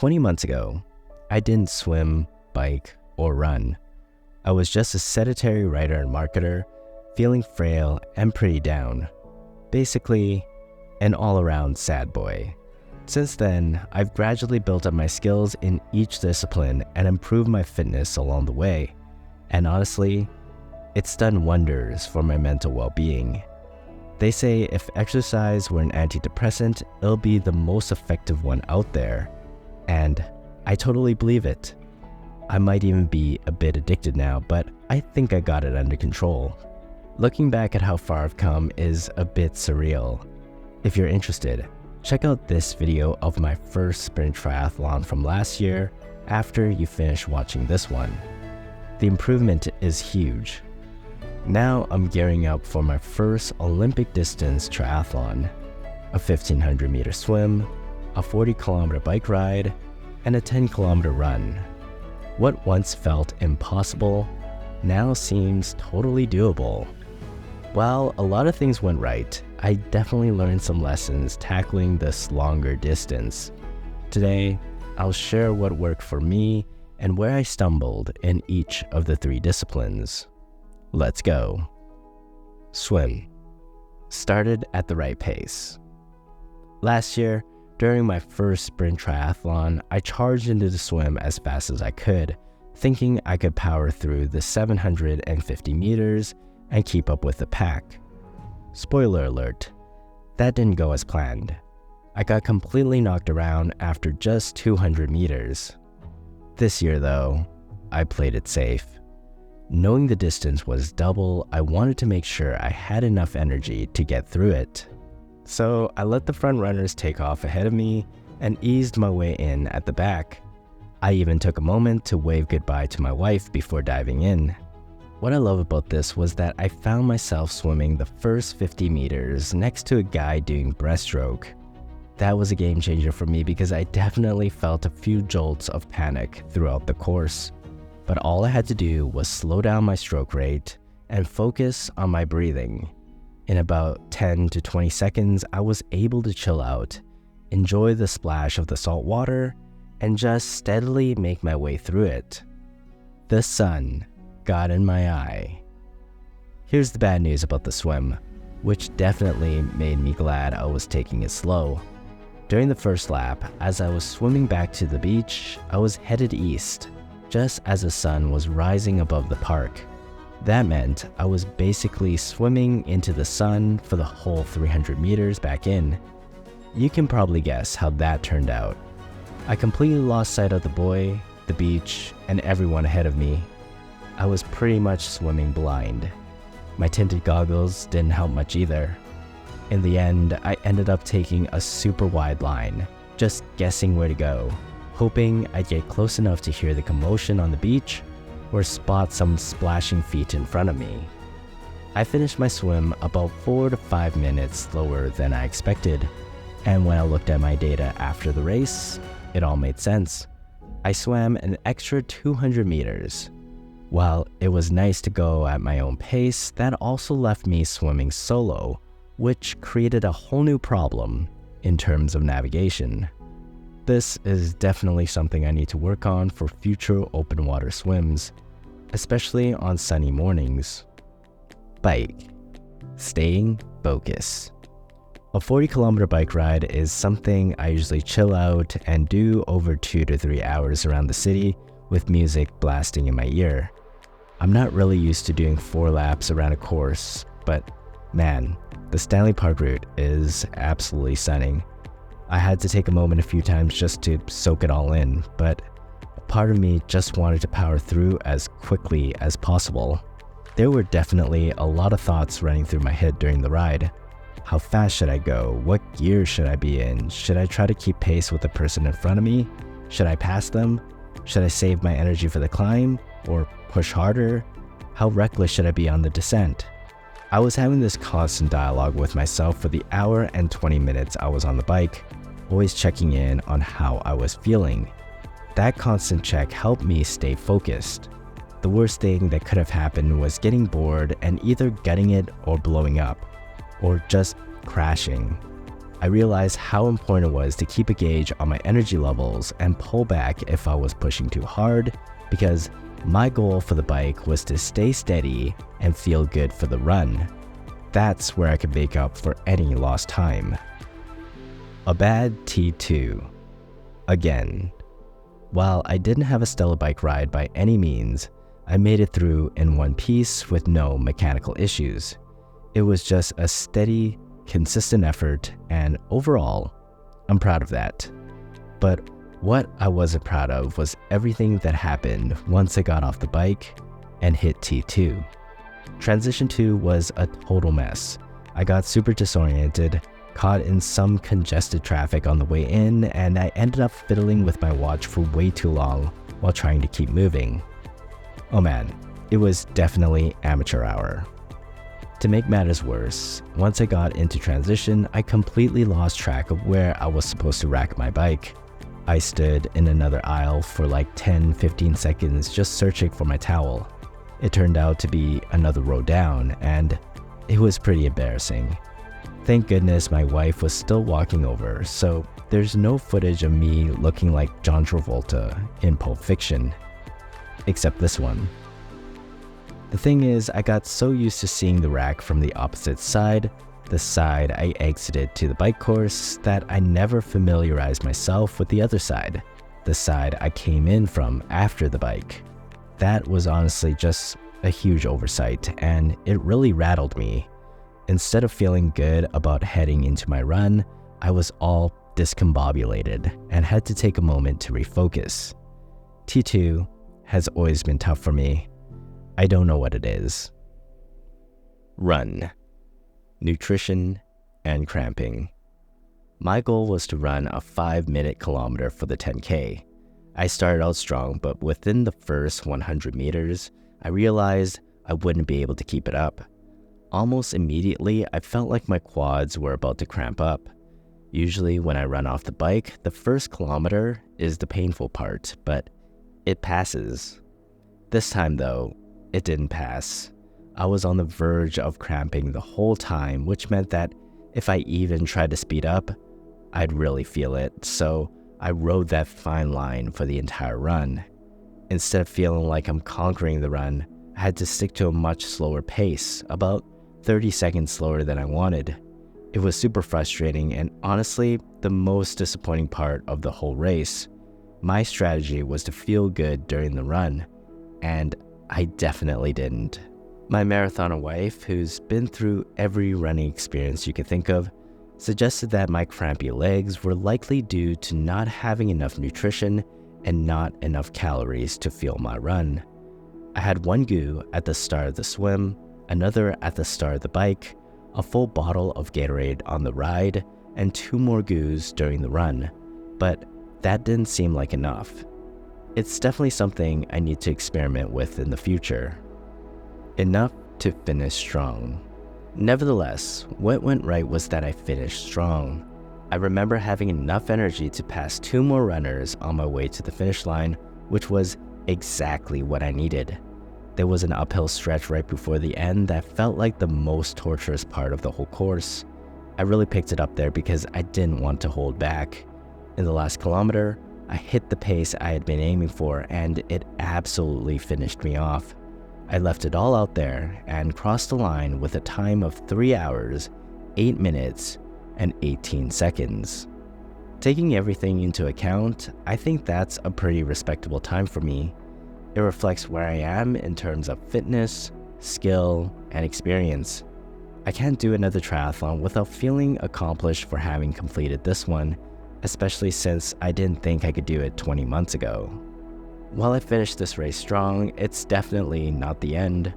20 months ago, I didn't swim, bike, or run. I was just a sedentary writer and marketer, feeling frail and pretty down. Basically, an all-around sad boy. Since then, I've gradually built up my skills in each discipline and improved my fitness along the way. And honestly, it's done wonders for my mental well-being. They say if exercise were an antidepressant, it'll be the most effective one out there. And I totally believe it. I might even be a bit addicted now, but I think I got it under control. Looking back at how far I've come is a bit surreal. If you're interested, check out this video of my first sprint triathlon from last year after you finish watching this one. The improvement is huge. Now I'm gearing up for my first Olympic distance triathlon, a 1500 meter swim, a 40-kilometer bike ride, and a 10-kilometer run. What once felt impossible now seems totally doable. While a lot of things went right, I definitely learned some lessons tackling this longer distance. Today, I'll share what worked for me and where I stumbled in each of the 3 disciplines. Let's go. Swim. Started at the right pace. Last year, during my first sprint triathlon, I charged into the swim as fast as I could, thinking I could power through the 750 meters and keep up with the pack. Spoiler alert, that didn't go as planned. I got completely knocked around after just 200 meters. This year though, I played it safe. Knowing the distance was double, I wanted to make sure I had enough energy to get through it. So I let the front runners take off ahead of me and eased my way in at the back. I even took a moment to wave goodbye to my wife before diving in. What I love about this was that I found myself swimming the first 50 meters next to a guy doing breaststroke. That was a game changer for me because I definitely felt a few jolts of panic throughout the course. But all I had to do was slow down my stroke rate and focus on my breathing. In about 10 to 20 seconds, I was able to chill out, enjoy the splash of the salt water, and just steadily make my way through it. The sun got in my eye. Here's the bad news about the swim, which definitely made me glad I was taking it slow. During the first lap, as I was swimming back to the beach, I was headed east, just as the sun was rising above the park. That meant I was basically swimming into the sun for the whole 300 meters back in. You can probably guess how that turned out. I completely lost sight of the buoy, the beach, and everyone ahead of me. I was pretty much swimming blind. My tinted goggles didn't help much either. In the end, I ended up taking a super wide line, just guessing where to go, hoping I'd get close enough to hear the commotion on the beach or spot some splashing feet in front of me. I finished my swim about 4 to 5 minutes slower than I expected, and when I looked at my data after the race, it all made sense. I swam an extra 200 meters. While it was nice to go at my own pace, that also left me swimming solo, which created a whole new problem in terms of navigation. This is definitely something I need to work on for future open water swims, especially on sunny mornings. Bike. Staying focused. A 40-kilometer bike ride is something I usually chill out and do over 2 to 3 hours around the city with music blasting in my ear. I'm not really used to doing 4 laps around a course, but man, the Stanley Park route is absolutely stunning. I had to take a moment a few times just to soak it all in, but a part of me just wanted to power through as quickly as possible. There were definitely a lot of thoughts running through my head during the ride. How fast should I go? What gear should I be in? Should I try to keep pace with the person in front of me? Should I pass them? Should I save my energy for the climb or push harder? How reckless should I be on the descent? I was having this constant dialogue with myself for the hour and 20 minutes I was on the bike, always checking in on how I was feeling. That constant check helped me stay focused. The worst thing that could have happened was getting bored and either gutting it or blowing up, or just crashing. I realized how important it was to keep a gauge on my energy levels and pull back if I was pushing too hard, because my goal for the bike was to stay steady and feel good for the run. That's where I could make up for any lost time. A bad T2. Again. While I didn't have a stellar bike ride by any means, I made it through in one piece with no mechanical issues. It was just a steady, consistent effort, and overall, I'm proud of that. But what I wasn't proud of was everything that happened once I got off the bike and hit T2. Transition 2 was a total mess. I got super disoriented, caught in some congested traffic on the way in, and I ended up fiddling with my watch for way too long while trying to keep moving. Oh man, it was definitely amateur hour. To make matters worse, once I got into transition, I completely lost track of where I was supposed to rack my bike. I stood in another aisle for like 10-15 seconds just searching for my towel. It turned out to be another row down, and it was pretty embarrassing. Thank goodness my wife was still walking over, so there's no footage of me looking like John Travolta in Pulp Fiction. Except this one. The thing is, I got so used to seeing the rack from the opposite side, the side I exited to the bike course, that I never familiarized myself with the other side, the side I came in from after the bike. That was honestly just a huge oversight, and it really rattled me. Instead of feeling good about heading into my run, I was all discombobulated and had to take a moment to refocus. T2 has always been tough for me. I don't know what it is. Run. Nutrition and cramping. My goal was to run a 5-minute kilometer for the 10K. I started out strong, but within the first 100 meters, I realized I wouldn't be able to keep it up. Almost immediately, I felt like my quads were about to cramp up. Usually when I run off the bike, the first kilometer is the painful part, but it passes. This time though, it didn't pass. I was on the verge of cramping the whole time, which meant that if I even tried to speed up, I'd really feel it, so I rode that fine line for the entire run. Instead of feeling like I'm conquering the run, I had to stick to a much slower pace, about 30 seconds slower than I wanted. It was super frustrating and honestly, the most disappointing part of the whole race. My strategy was to feel good during the run, and I definitely didn't. My marathoner wife, who's been through every running experience you could think of, suggested that my crampy legs were likely due to not having enough nutrition and not enough calories to fuel my run. I had one goo at the start of the swim, another at the start of the bike, a full bottle of Gatorade on the ride, and 2 more goos during the run, but that didn't seem like enough. It's definitely something I need to experiment with in the future. Enough to finish strong. Nevertheless, what went right was that I finished strong. I remember having enough energy to pass 2 more runners on my way to the finish line, which was exactly what I needed. There was an uphill stretch right before the end that felt like the most torturous part of the whole course. I really picked it up there because I didn't want to hold back. In the last kilometer, I hit the pace I had been aiming for, and it absolutely finished me off. I left it all out there and crossed the line with a time of 3 hours, 8 minutes, and 18 seconds. Taking everything into account, I think that's a pretty respectable time for me. It reflects where I am in terms of fitness, skill, and experience. I can't do another triathlon without feeling accomplished for having completed this one, especially since I didn't think I could do it 20 months ago. While I finished this race strong, it's definitely not the end.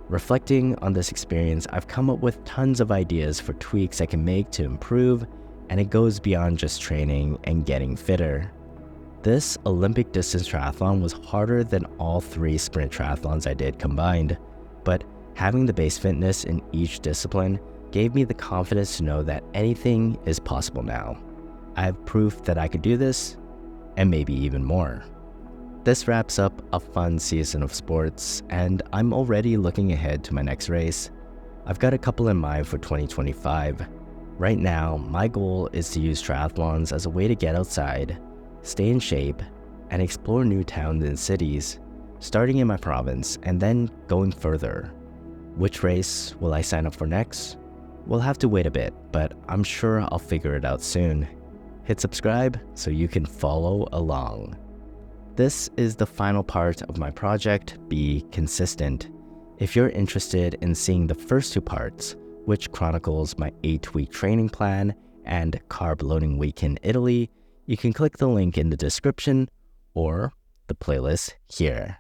Reflecting on this experience, I've come up with tons of ideas for tweaks I can make to improve, and it goes beyond just training and getting fitter. This Olympic distance triathlon was harder than all 3 sprint triathlons I did combined, but having the base fitness in each discipline gave me the confidence to know that anything is possible now. I have proof that I could do this, and maybe even more. This wraps up a fun season of sports, and I'm already looking ahead to my next race. I've got a couple in mind for 2025. Right now, my goal is to use triathlons as a way to get outside, stay in shape, and explore new towns and cities, starting in my province and then going further. Which race will I sign up for next? We'll have to wait a bit, but I'm sure I'll figure it out soon. Hit subscribe so you can follow along. This is the final part of my project, Be Consistent. If you're interested in seeing the first two parts, which chronicles my 8-week training plan and carb loading week in Italy, you can click the link in the description or the playlist here.